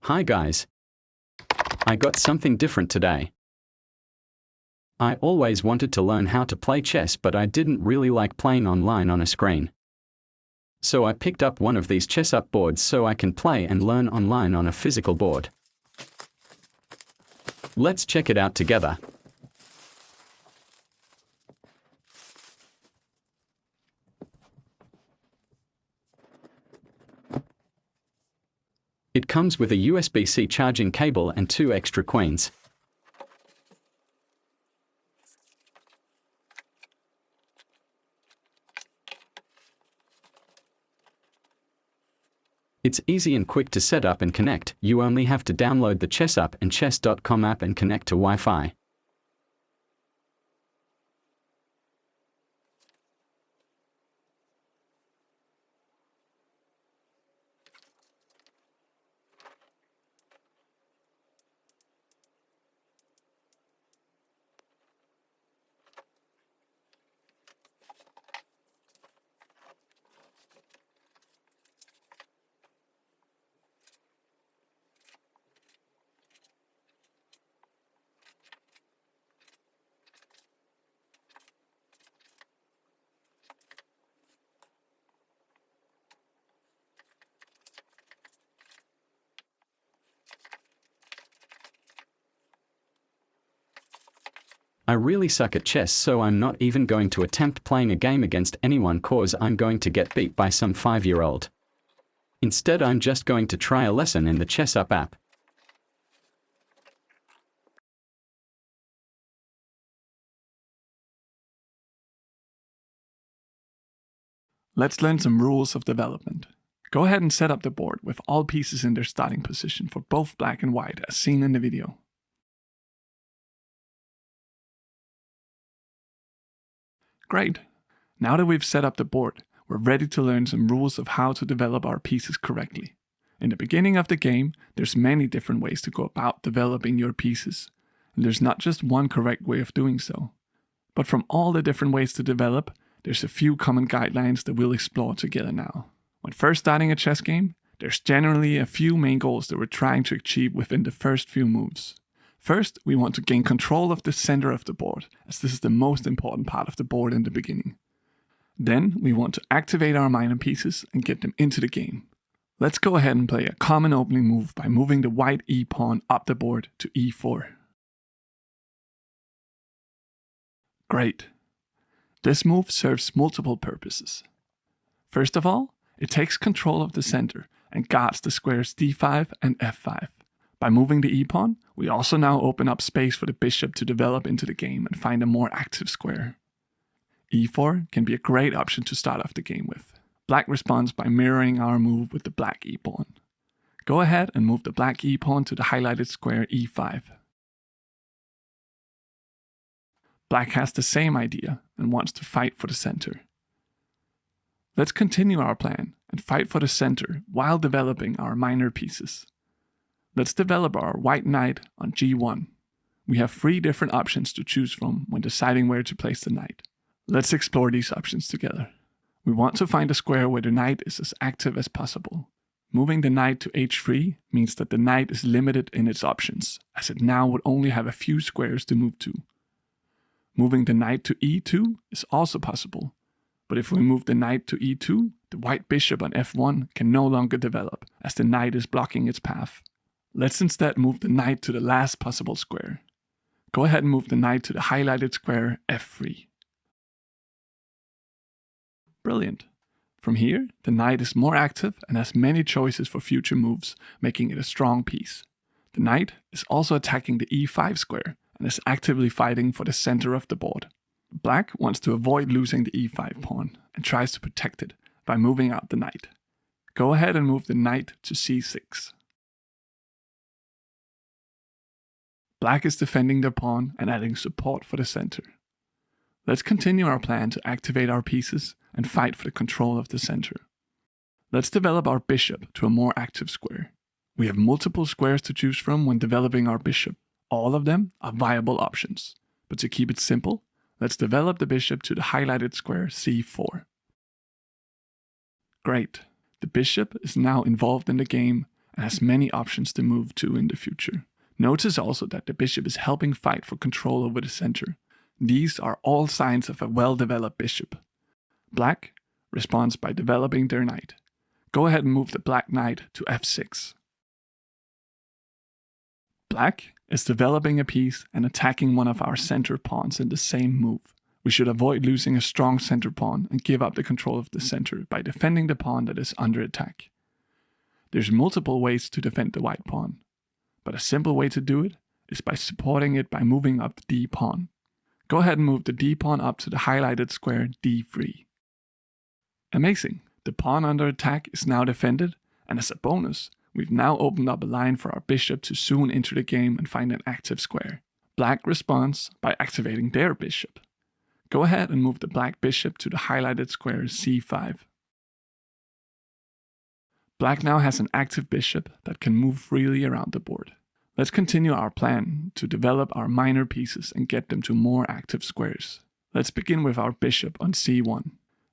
Hi guys. I got something different today. I always wanted to learn how to play chess, but I didn't really like playing online on a screen. So I picked up one of these ChessUp boards so I can play and learn online on a physical board. Let's check it out together. It comes with a USB-C charging cable and 2 extra queens. It's easy and quick to set up and connect. You only have to download the ChessUp and chess.com app and connect to Wi-Fi. I really suck at chess, so I'm not even going to attempt playing a game against anyone cause I'm going to get beat by some 5-year-old. Instead, I'm just going to try a lesson in the ChessUp app. Let's learn some rules of development. Go ahead and set up the board with all pieces in their starting position for both black and white as seen in the video. Great! Now that we've set up the board, we're ready to learn some rules of how to develop our pieces correctly. In the beginning of the game, there's many different ways to go about developing your pieces, and there's not just one correct way of doing so. But from all the different ways to develop, there's a few common guidelines that we'll explore together now. When first starting a chess game, there's generally a few main goals that we're trying to achieve within the first few moves. First, we want to gain control of the center of the board, as this is the most important part of the board in the beginning. Then, we want to activate our minor pieces and get them into the game. Let's go ahead and play a common opening move by moving the white e-pawn up the board to e4. Great! This move serves multiple purposes. First of all, it takes control of the center and guards the squares d5 and f5. By moving the e-pawn, we also now open up space for the bishop to develop into the game and find a more active square. e4 can be a great option to start off the game with. Black responds by mirroring our move with the black e-pawn. Go ahead and move the black e-pawn to the highlighted square e5. Black has the same idea and wants to fight for the center. Let's continue our plan and fight for the center while developing our minor pieces. Let's develop our white knight on g1. We have 3 different options to choose from when deciding where to place the knight. Let's explore these options together. We want to find a square where the knight is as active as possible. Moving the knight to h3 means that the knight is limited in its options, as it now would only have a few squares to move to. Moving the knight to e2 is also possible, but if we move the knight to e2, the white bishop on f1 can no longer develop, as the knight is blocking its path. Let's instead move the knight to the last possible square. Go ahead and move the knight to the highlighted square f3. Brilliant! From here, the knight is more active and has many choices for future moves, making it a strong piece. The knight is also attacking the e5 square and is actively fighting for the center of the board. Black wants to avoid losing the e5 pawn and tries to protect it by moving out the knight. Go ahead and move the knight to c6. Black is defending their pawn and adding support for the center. Let's continue our plan to activate our pieces and fight for the control of the center. Let's develop our bishop to a more active square. We have multiple squares to choose from when developing our bishop. All of them are viable options, but to keep it simple, let's develop the bishop to the highlighted square c4. Great! The bishop is now involved in the game and has many options to move to in the future. Notice also that the bishop is helping fight for control over the center. These are all signs of a well-developed bishop. Black responds by developing their knight. Go ahead and move the black knight to f6. Black is developing a piece and attacking one of our center pawns in the same move. We should avoid losing a strong center pawn and give up the control of the center by defending the pawn that is under attack. There's multiple ways to defend the white pawn, but a simple way to do it is by supporting it by moving up the d pawn. Go ahead and move the d pawn up to the highlighted square d3. Amazing! The pawn under attack is now defended, and as a bonus, we've now opened up a line for our bishop to soon enter the game and find an active square. Black responds by activating their bishop. Go ahead and move the black bishop to the highlighted square c5. Black now has an active bishop that can move freely around the board. Let's continue our plan to develop our minor pieces and get them to more active squares. Let's begin with our bishop on c1.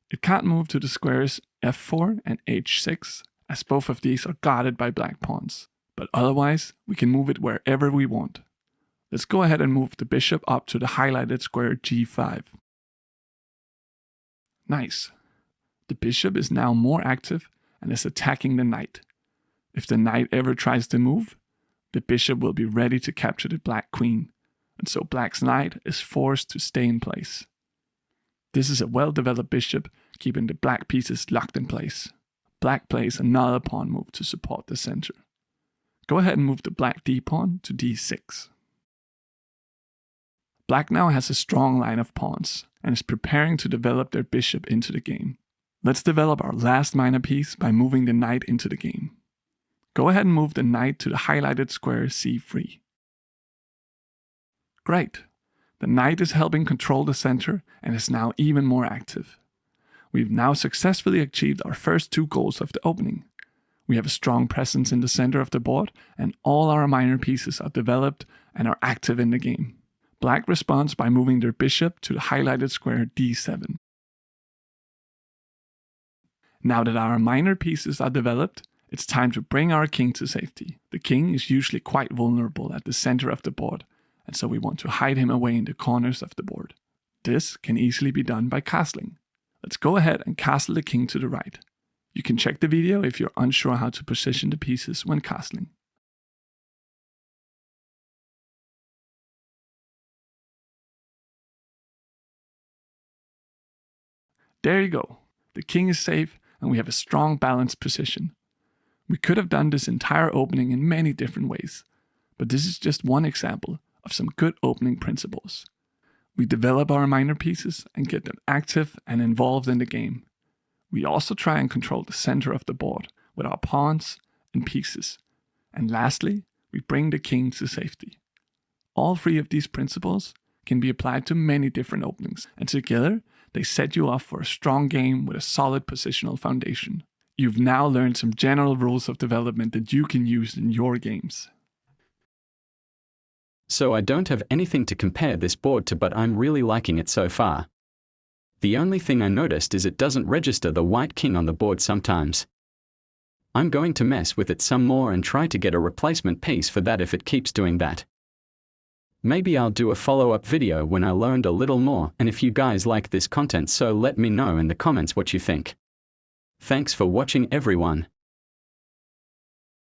It can't move to the squares f4 and h6, as both of these are guarded by black pawns. But otherwise, we can move it wherever we want. Let's go ahead and move the bishop up to the highlighted square g5. Nice. The bishop is now more active and is attacking the knight. If the knight ever tries to move, the bishop will be ready to capture the black queen, and so black's knight is forced to stay in place. This is a well-developed bishop, keeping the black pieces locked in place. Black plays another pawn move to support the center. Go ahead and move the black d-pawn to d6. Black now has a strong line of pawns, and is preparing to develop their bishop into the game. Let's develop our last minor piece by moving the knight into the game. Go ahead and move the knight to the highlighted square c3. Great! The knight is helping control the center and is now even more active. We've now successfully achieved our first two goals of the opening. We have a strong presence in the center of the board, and all our minor pieces are developed and are active in the game. Black responds by moving their bishop to the highlighted square d7. Now that our minor pieces are developed, it's time to bring our king to safety. The king is usually quite vulnerable at the center of the board, and so we want to hide him away in the corners of the board. This can easily be done by castling. Let's go ahead and castle the king to the right. You can check the video if you're unsure how to position the pieces when castling. There you go. The king is safe and we have a strong balanced position. We could have done this entire opening in many different ways, but this is just one example of some good opening principles. We develop our minor pieces and get them active and involved in the game. We also try and control the center of the board with our pawns and pieces. And lastly, we bring the king to safety. All three of these principles can be applied to many different openings, and together they set you off for a strong game with a solid positional foundation. You've now learned some general rules of development that you can use in your games. So I don't have anything to compare this board to, but I'm really liking it so far. The only thing I noticed is it doesn't register the white king on the board sometimes. I'm going to mess with it some more and try to get a replacement piece for that if it keeps doing that. Maybe I'll do a follow-up video when I learned a little more, and if you guys like this content, so let me know in the comments what you think. Thanks for watching everyone.